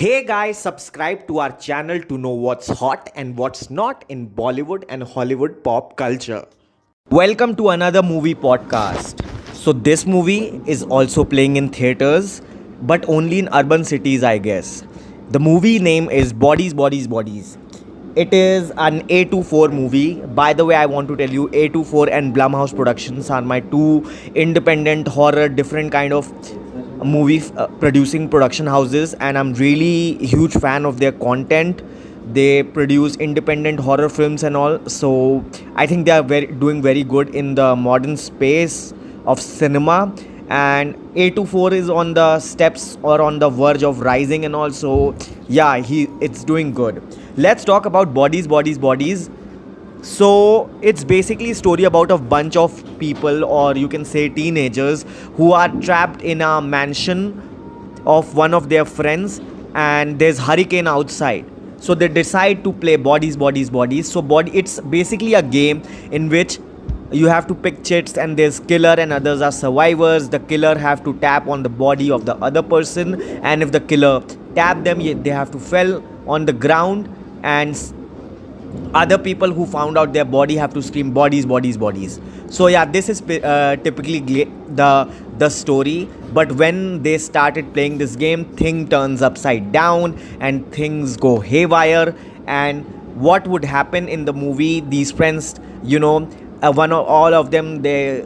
Hey guys, subscribe to our channel to know what's hot and what's not in Bollywood and Hollywood pop culture. Welcome to another movie podcast. So, this movie is also playing in theaters, but only in urban cities, I guess. The movie name is Bodies, Bodies, Bodies. It is an A24 movie. By the way, I want to tell you A24 and Blumhouse Productions are my two independent horror, different kind of movie producing production houses, and I'm really huge fan of their content. They produce independent horror films and all, so I think they are doing very good in the modern space of cinema. And A24 is on the steps or on the verge of rising and all, so yeah, it's doing good. Let's talk about Bodies, Bodies, Bodies. So it's basically a story about a bunch of people, or you can say teenagers, who are trapped in a mansion of one of their friends, and there's hurricane outside. So they decide to play Bodies, Bodies, Bodies. So it's basically a game in which you have to pick chits, and there's killer and others are survivors. The killer have to tap on the body of the other person, and if the killer tap them, they have to fell on the ground, and other people who found out their body have to scream bodies, bodies, bodies. So yeah, this is typically the story. But when they started playing this game, thing turns upside down and things go haywire. And what would happen in the movie, these friends, one or all of them, they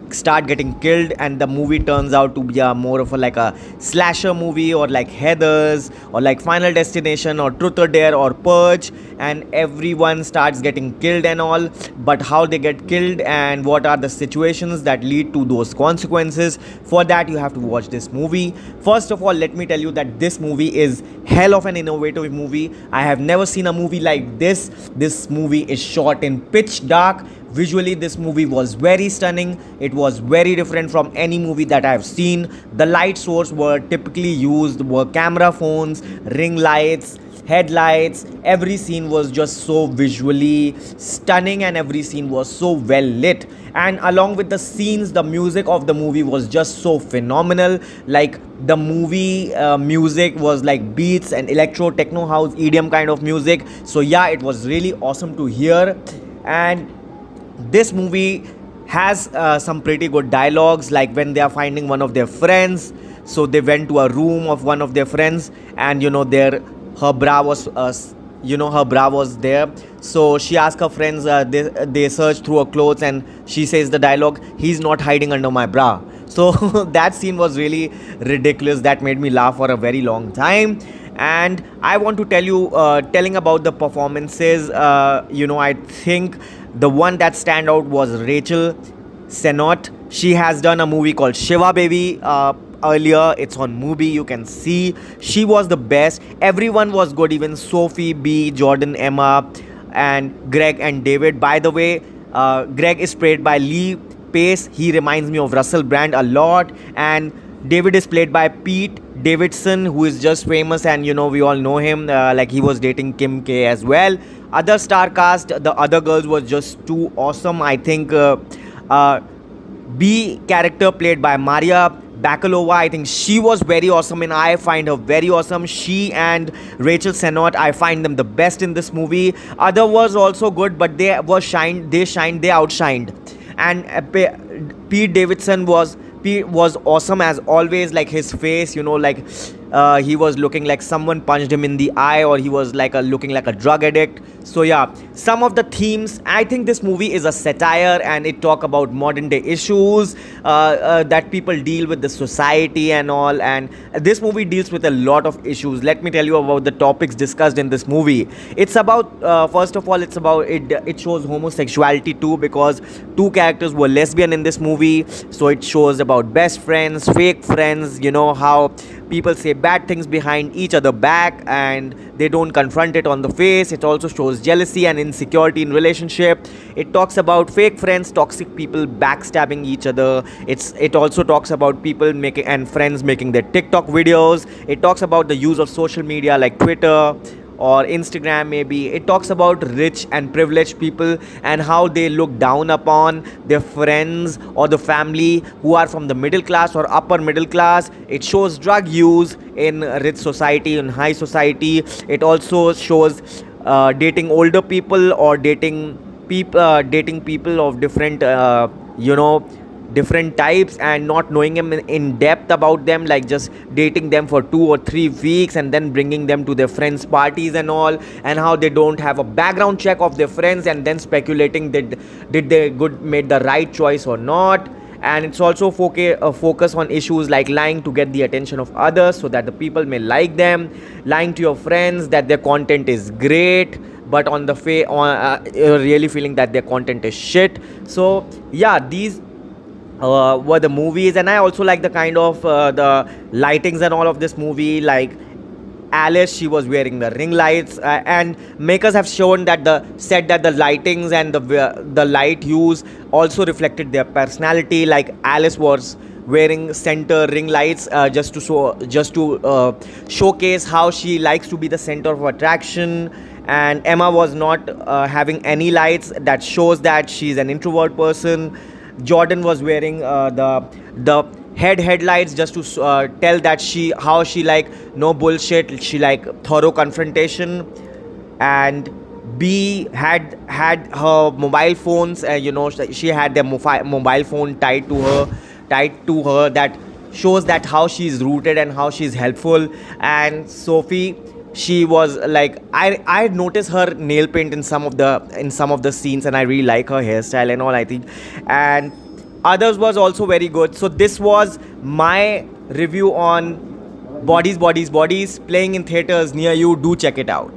start getting killed, and the movie turns out to be more of like a slasher movie, or like Heathers, or like Final Destination, or Truth or Dare, or Purge, and everyone starts getting killed and all. But how they get killed and what are the situations that lead to those consequences, for that you have to watch this movie. First of all, let me tell you that this movie is hell of an innovative movie. I have never seen a movie like this. This movie is shot in pitch dark. Visually, this movie was very stunning. It was very different from any movie that I have seen. The light source were typically used were camera phones, ring lights, headlights. Every scene was just so visually stunning, and every scene was so well lit. And along with the scenes, the music of the movie was just so phenomenal. Like, the movie music was like beats and electro, techno house, EDM kind of music. So yeah, it was really awesome to hear. And this movie has some pretty good dialogues, like when they are finding one of their friends. So they went to a room of one of their friends, and her bra was her bra was there. So she asked her friends, they searched through her clothes, and she says the dialogue, "He's not hiding under my bra." So that scene was really ridiculous. That made me laugh for a very long time. And I want to tell you, telling about the performances, I think the one that stand out was Rachel Sennott. She has done a movie called Shiva Baby earlier. It's on Mubi. You can see she was the best. Everyone was good, even Sophie B, Jordan, Emma, and Greg and David. By the way, Greg is played by Lee Pace. He reminds me of Russell Brand a lot. And David is played by Pete Davidson, who is just famous, and we all know him, like he was dating Kim K as well. Other star cast, the other girls were just too awesome. I think B character played by Maria Bakalova, I think she was very awesome, and I find her very awesome. She and Rachel Sennott, I find them the best in this movie. Other was also good, but they outshined. And Pete Davidson was awesome as always. Like, his face, he was looking like someone punched him in the eye, or he was like looking like a drug addict. So yeah, some of the themes, I think this movie is a satire, and it talk about modern day issues that people deal with, the society and all. And this movie deals with a lot of issues. Let me tell you about the topics discussed in this movie. It's about first of all, it's about it shows homosexuality too, because two characters were lesbian in this movie. So it shows about best friends, fake friends, how people say bad things behind each other back, and they don't confront it on the face. It also shows jealousy and insecurity in relationship. It talks about fake friends, toxic people backstabbing each other. It also talks about people friends making their TikTok videos. It talks about the use of social media like Twitter, or Instagram maybe. It talks about rich and privileged people and how they look down upon their friends or the family who are from the middle class or upper middle class. It shows drug use in rich society, in high society. It also shows dating older people or dating people of different different types and not knowing them in depth about them, like just dating them for 2 or 3 weeks and then bringing them to their friends parties and all, and how they don't have a background check of their friends and then speculating that did they good made the right choice or not. And it's also focus on issues like lying to get the attention of others so that the people may like them, lying to your friends that their content is great, but on the you're really feeling that their content is shit. So yeah, these were the movies. And I also like the kind of the lightings and all of this movie. Like Alice, she was wearing the ring lights, and makers have shown that the lightings and the light hues also reflected their personality. Like Alice was wearing center ring lights just to showcase how she likes to be the center of attraction, and Emma was not having any lights, that shows that she's an introvert person. Jordan was wearing the headlights just to tell that how she like no bullshit, she like thorough confrontation. And B had her mobile phones, she had their mobile phone tied to her, that shows that how she's rooted and how she's helpful. And Sophie, she was like, I noticed her nail paint in some of the scenes, and I really like her hairstyle and all, I think. And others was also very good. So this was my review on Bodies, Bodies, Bodies, playing in theaters near you. Do check it out.